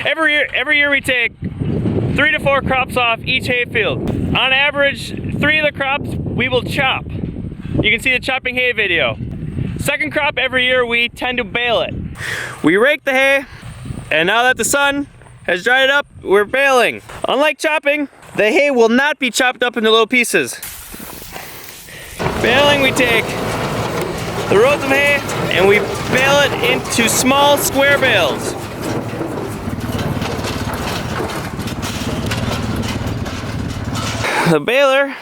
Every year we take 3 to 4 crops off each hay field. On average, 3 of the crops we will chop. You can see the chopping hay video. Second crop every year we tend to bale it. We rake the hay, and now that the sun has dried it up, we're baling. Unlike chopping, the hay will not be chopped up into little pieces. Baling, we take the rows of hay and we bale it into small square bales. The baler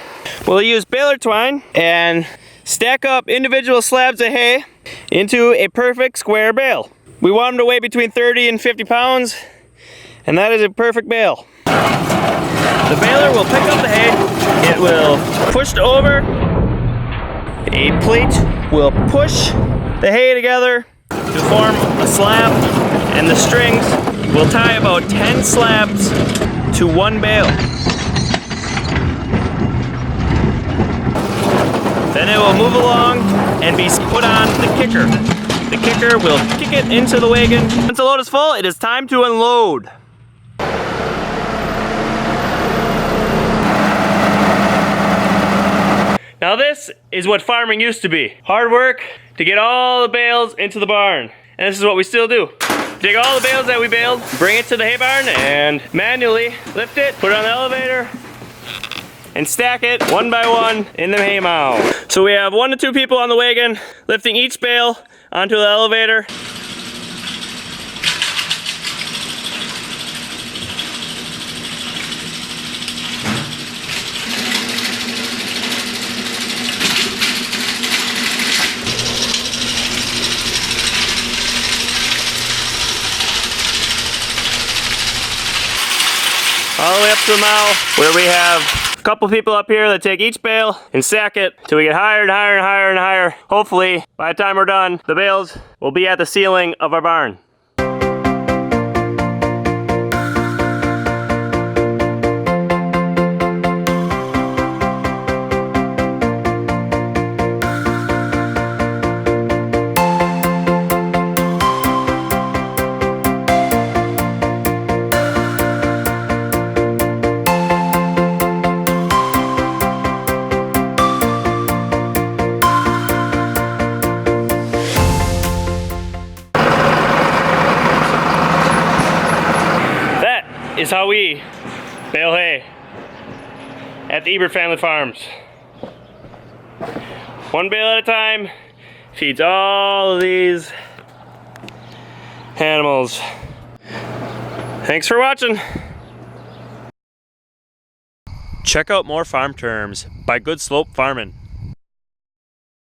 will use baler twine and stack up individual slabs of hay into a perfect square bale. We want them to weigh between 30 and 50 pounds, and that is a perfect bale. The baler will pick up the hay, it will push it over, a plate will push the hay together to form a slab, and the strings will tie about 10 slabs to one bale. Then it will move along and be put on the kicker. The kicker will kick it into the wagon. Once the load is full, it is time to unload. Now this is what farming used to be. Hard work to get all the bales into the barn. And this is what we still do. Take all the bales that we baled, bring it to the hay barn, and manually lift it, put it on the elevator, and stack it one by one in the hay mow. So we have 1 to 2 people on the wagon lifting each bale onto the elevator. All the way up to the mow, where we have a couple people up here that take each bale and stack it till we get higher and higher and higher and higher. Hopefully, by the time we're done, the bales will be at the ceiling of our barn. Is how we bale hay at the Ebert Family Farms. One bale at a time, feeds all of these animals. Thanks for watching. Check out more farm terms by Good Slope Farming.